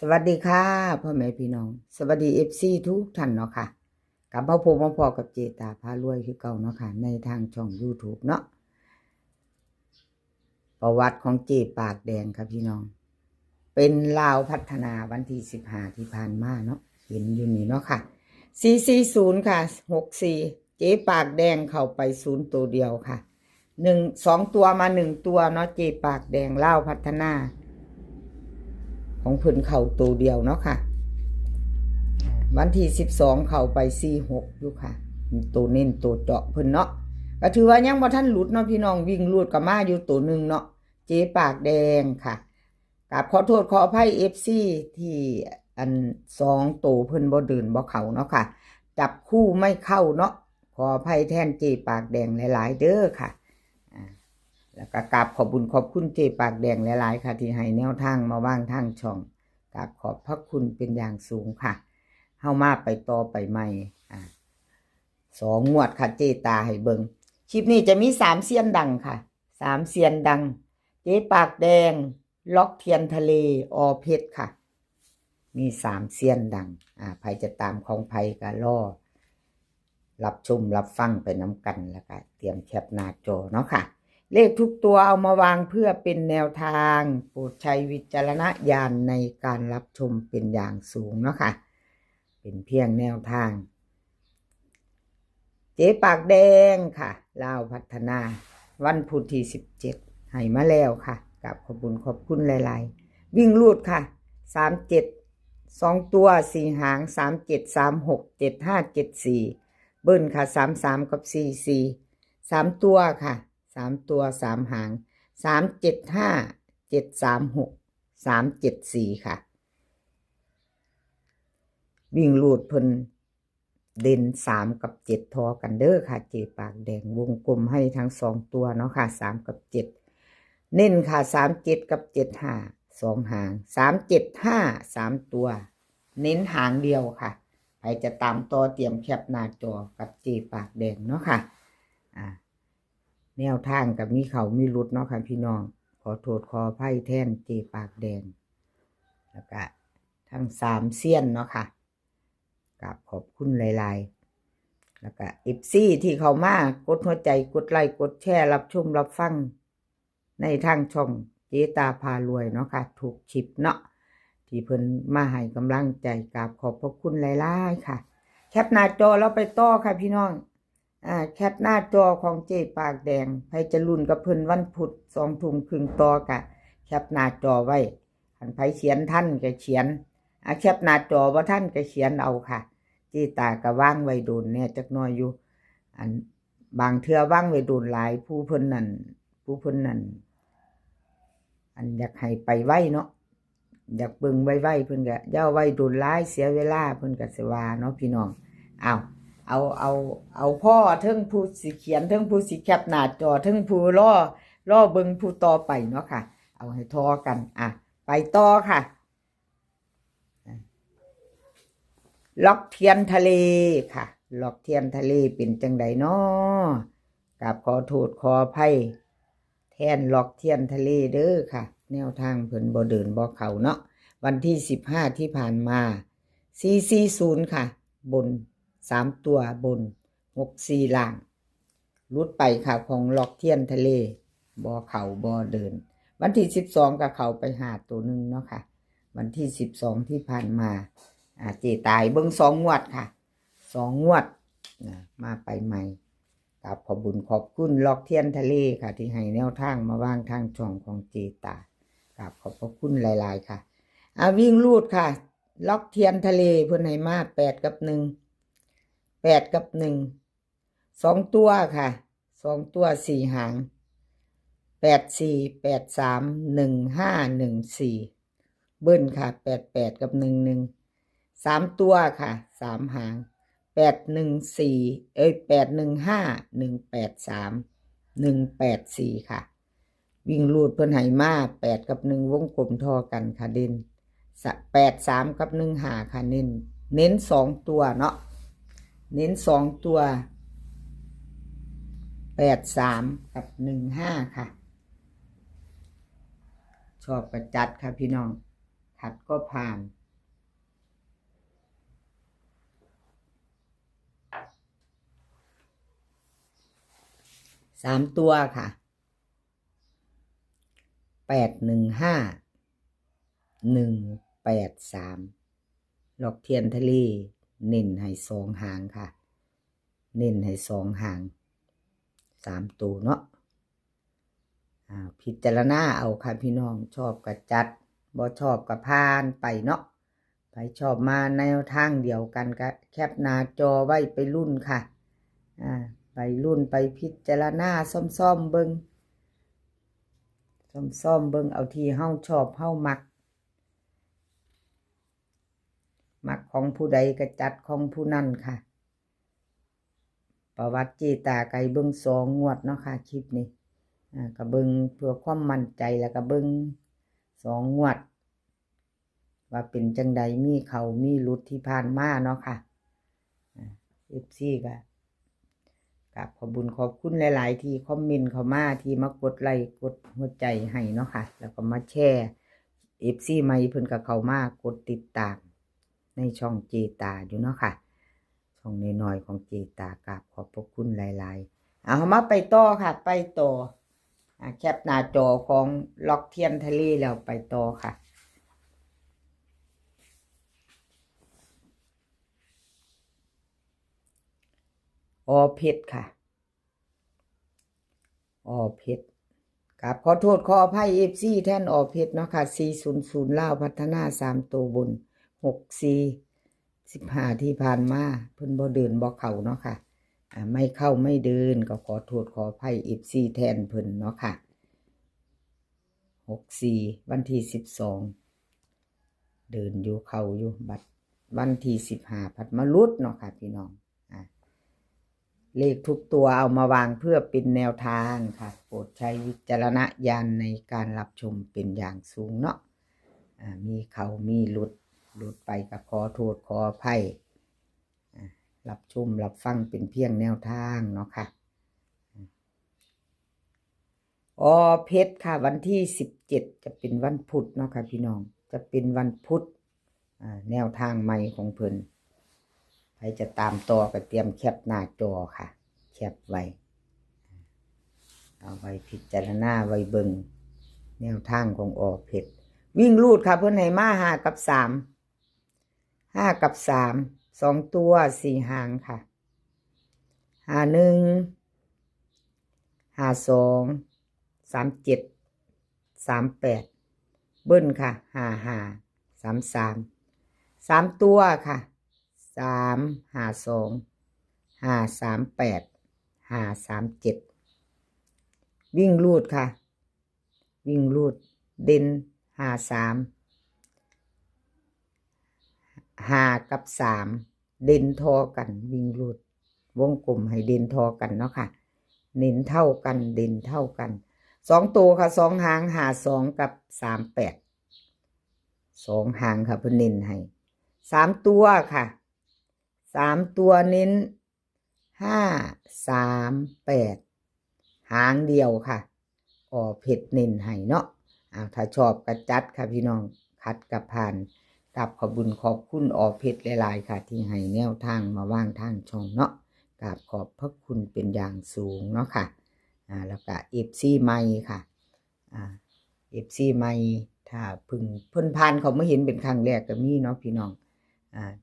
สวัสดีค่ะพ่อแม่พี่น้องสวัสดีFCทุกท่านเนาะค่ะกลับมาพบมาพอกับเจตาพารวยคือเก่าเนาะค่ะในทางช่อง YouTube เนาะประวัติของเจปากแดงครับพี่น้องเป็นลาวพัฒนาวันที่15ที่ผ่านมาเนาะเห็นอยู่นี่เนาะค่ะ440ค่ะ64เจปากแดงเข้าไป0ตัวเดียวค่ะ2ตัวมา1ตัวเนาะเจปากแดงลาวพัฒนาของเพิ่นเข้าตัวเดียวเนาะค่ะวันที่12เข้าไป46อยู่ค่ะตัวเน้นตัวเจาะเพิ่นเนาะก็ถือว่ายังบ่ทันหลุดเนาะพี่น้องวิ่งหลุดก็มาอยู่ตัวนึงเนาะเจ๊ปากแดงค่ะกราบขอโทษขออภัย FC ที่อัน2ตัวเพิ่นบ่เดินบ่เข้าเนาะค่ะจับคู่ไม่เข้าเนาะขออภัยแทนเจ๊ปากแดงหลายๆเด้อค่ะแล้วก็กราบขอบคุญขอบคุณเจ๊ปากแดงหลายๆค่ะที่ให้แนวทางมาวางทางช่องกราบขอบพระคุณเป็นอย่างสูงค่ะเฮามาไปต่อไปใหม่2งวดค่ะเจตาให้เบิงคลิปนี้จะมี3เซียนดังค่ะ3เซียนดังเจ๊ปากแดงล็อกเทียนทะเลอเพชรค่ะมี3เซียนดังใครจะตามของไผก็รอรับชมรับฟังไปน้ำกันแล้วก็เตรียมแคปหน้าจอเนาะค่ะเลขทุกตัวเอามาวางเพื่อเป็นแนวทางโปรดใช้วิจารณญาณในการรับชมเป็นอย่างสูงเนาะค่ะเป็นเพียงแนวทางเจ๊ปากแดงค่ะลาวพัฒนาวันพุธที่17ให้มาแล้วค่ะกับขอบคุณหลายๆวิ่งรูดค่ะ37 2ตัว4หาง37 36 75 74เบิ้ลค่ะ33กับ44 3ตัวค่ะ3ตัว3หาง375 736 374ค่ะวิ่งรูดเพิ่นเด่น3กับ7ทอกันเด้อค่ะเจปากแดงวงกลมให้ทั้ง2ตัวเนาะค่ะ3กับ7เน้นค่ะ37กับ75 2หาง375 3ตัวเน้นหางเดียวค่ะใครจะตามต่อเตรียมแคปหน้าจอกับเจปากแดงเนาะค่ะแนวทางกับมีเขามีรุดเนาะค่ะพี่น้องขอโทษขออภัยแทนเจปากแดงแล้วก็ทั้ง3เซียนเนาะค่ะกับขอบคุณหลายๆแล้วก็FCที่เข้ามากดหัวใจกดไลค์กดแชร์รับชมรับฟังในทางช่องเจตาพารวยเนาะค่ะถูกคลิปเนาะที่เพิ่นมาให้กำลังใจกับขอบพระคุณหลายๆค่ะแคปหน้าจอแล้วไปต่อค่ะพี่น้องแคปหน้าจอของเจปากแดงใครจะลุ้นกับเพิ่นวันพุธ2 ทุ่มครึ่งต่อกะแคปหน้าจอไว้คันไผเขียนท่านก็เขียนแคปหน้าจอบ่ท่านก็เขียนเอาค่ะเจตาก็วางไว้โดนแน่จักหน่อยอยู่บางเทื่อวางไว้โดนหลายผู้เพิ่นนั่นอยากให้ไปไว้เนาะอยากเบิ่งไว้เพิ่นก็อย่าไว้โดนหลายเสียเวลาเพิ่นก็สิว่าเนาะพี่น้องเอาพ่อเทิงผู้สิเขียนเทิงผู้สิแคปหน้าจอเทิงผู้รอเบิ่งผู้ต่อไปเนาะค่ะเอาให้ทอกันไปต่อค่ะล็อกเทียนทะเลค่ะล็อกเทียนทะเลเป็นจังใดน้อกราบขอโทษขออภัยแทนล็อกเทียนทะเลเด้อค่ะแนวทางเพิ่นบ่เดินบ่เข้าเนาะวันที่15ที่ผ่านมา440ค่ะบน3ตัวบน64ล่างรุดไปค่ะของล็อกเทียนทะเลบ่เข้าบ่เดินวันที่12ก็เข้าไป5ตัวนึงเนาะค่ะวันที่12ที่ผ่านมาเจตายเบิ่ง2งวดค่ะ2งวดมาไปใหม่กับขอบคุณล็อกเทียนทะเลค่ะที่ให้แนวทางมาวางทางช่องของเจตากับขอบคุณหลายๆค่ะวิ่งลูดค่ะล็อกเทียนทะเลเพิ่นให้มา8กับ1 8กับ1 2ตัวค่ะ2ตัว4หาง84 83 15 14เบิ้ลค่ะ88กับ11 3ตัวค่ะ3หาง814 815 183 184ค่ะวิ่งลูดเพิ่นให้มา8กับ1วงกลมทอกันค่ะเด่น83กับ15ค่ะเน้น2ตัวเนาะเน้น2ตัว83กับ15ค่ะชอบประจัดค่ะพี่น้อง ขัดก็ผ่าน3 ตัวค่ะ815 183ล็อกเทียนทะเลเน้นให้2 หางค่ะเน้นให้2 หาง3 ตัวเนาะพิจารณาเอาค่ะพี่น้องชอบก็จัดบ่ชอบก็ผ่านไปเนาะไปชอบมาแนวทางเดียวกันก็แคปหน้าจอไว้ไปรุ่นค่ะไปรุ่นไปพิจารณาซ่อมๆเบิ่งซ่อมเบิ่งเอาที่เฮาชอบเฮามักของผู้ใดก็จัดของผู้นั้นค่ะประวัติเจตาไก่เบิ่ง2 งวดเนาะค่ะคลิปนี้ก็เบิ่งเพื่อความมั่นใจแล้วก็เบิ่ง2 งวดว่าเป็นจังใดมีเขามีหลุดที่ผ่านมาเนาะค่ะFC ก็กับขอบคุญขอบคุณหลายๆที่คอมเมนต์เข้ามาที่มากดไลค์กดหัวใจให้เนาะค่ะแล้วก็มาแชร์ FC ใหม่เพิ่นก็เข้ามากดติดตามในช่องเจตาอยู่เนาะค่ะช่องน้อยๆของเจตากราบขอบพระคุณหลายๆเอามาไปต่อค่ะไปต่อแคปหน้าจอของล็อกเทียนทะเลแล้วไปต่อค่ะเพชรค่ะเพชรกับขอโทษขออภัย FC แทนเพชรเนาะค่ะ400ลาวพัฒนา3 ตัวบน15ที่ผ่านมาเพิ่นบ่เดินบ่เข้าเนาะค่ะไม่เข้าไม่เดินก็ขอโทษขออภัย FC แทนเพิ่นเนาะค่ะ64วันที่12เดินอยู่เข้าอยู่บัดวันที่15พัดมาลุดเนาะค่ะพี่น้องเลขทุกตัวเอามาวางเพื่อเป็นแนวทางค่ะโปรดใช้วิจารณญาณในการรับชมเป็นอย่างสูงเนาะมีเขามีหลุดไปก็ขอโทษขออภัยรับชมรับฟังเป็นเพียงแนวทางเนาะค่ะเพชรค่ะวันที่17จะเป็นวันพุธเนาะค่ะพี่น้องจะเป็นวันพุธแนวทางใหม่ของเพิ่นใครจะตามต่อก็เตรียมแคปหน้าจอค่ะแคปไว้เอาไว้พิจารณาไว้เบิ่งแนวทางของเพชรวิ่งลูดค่ะเพิ่นให้มา5 กับ 3 5 กับ 3 2 ตัว4 หางค่ะ51 52 37 38เบิ้ลค่ะ55 33 3 ตัวค่ะ352 538 537วิ่งลูดค่ะวิ่งลูดเด่น53 5 กับ 3เด่นทอกันวิ่งลูดวงกลมให้เด่นทอกันเนาะค่ะเน้นเท่ากันเด่นเท่ากัน2 ตัวค่ะ2 หาง52กับ38 2 หางค่ะเพิ่นเน้นให้3 ตัวค่ะ3 ตัวเน้น538หางเดียวค่ะเพชรเน้นให้เนาะถ้าชอบก็จัดค่ะพี่น้องคัดกับผ่านกับขอบคุญขอบคุณเพชรหลายๆค่ะที่ให้แนวทางมาว่างทางช่องเนาะกับขอบพระคุณเป็นอย่างสูงเนาะค่ะแล้วก็ FC ใหม่ค่ะFC ใหม่ถ้าเพิ่นผ่านเขาไม่เห็นเป็นครั้งแรกก็มีเนาะพี่น้อง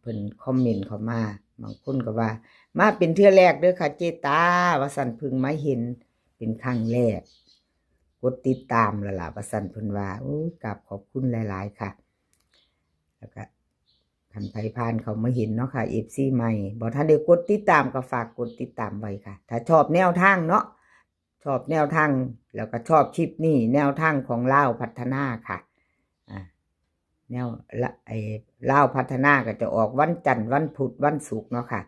เพิ่นคอมเมนต์เข้ามาบางคนก็ว่ามาเป็นเทื่อแรกเด้อค่ะเจตาว่าสั่นเพิ่งมาเห็นเป็นครั้งแรกกดติดตามแล้วล่ะว่าสั่นเพิ่นว่าโอ้ยกับขอบคุณหลายๆค่ะแล้วก็คันไผผ่านเขามาเห็นเนาะค่ะ FC ใหม่บ่ทันได้กดติดตามก็ฝากกดติดตามไว้ค่ะถ้าชอบแนวทางเนาะชอบแนวทางแล้วก็ชอบคลิปนี้แนวทางของลาวพัฒนาค่ะแนวลาวพัฒนาก็จะออกวันจันทร์วันพุธวันศุกร์เนาะค่ะ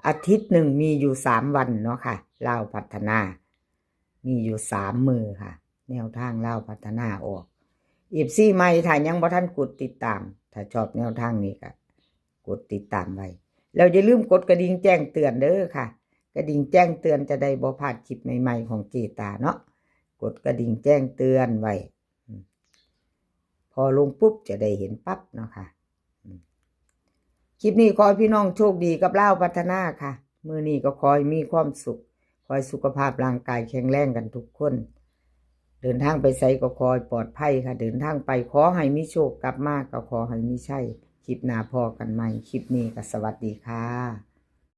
อาทิตย์หนึ่งมีอยู่3 วันเนาะค่ะลาวพัฒนามีอยู่3 มื้อค่ะแนวทางลาวพัฒนาออกFC ใหม่ถ้ายังบ่ทันกดติดตามถ้าชอบแนวทางนี้ก็กดติดตามไว้แล้วอย่าลืมกดกระดิ่งแจ้งเตือนเด้อค่ะกระดิ่งแจ้งเตือนจะได้บ่พลาดคลิปใหม่ๆของเจตาเนาะกดกระดิ่งแจ้งเตือนไว้พ พอลงปุ๊บจะได้เห็นปั๊บเนาะค่ะคลิปนี้ขอให้พี่น้องโชคดีกับเล่าวพัฒนาค่ะมื้อนี้ก็ขอให้มีความสุขขอให้สุขภาพร่างกายแข็งแรงกันทุกคนเดินทางไปไสก็ขอให้ปลอดภัยค่ะเดินทางไปขอให้มีโชคกลับมาก็ขอให้มีชัยคลิปหน้าพอกันใหม่คลิปนี้ก็สวัสดีค่ะ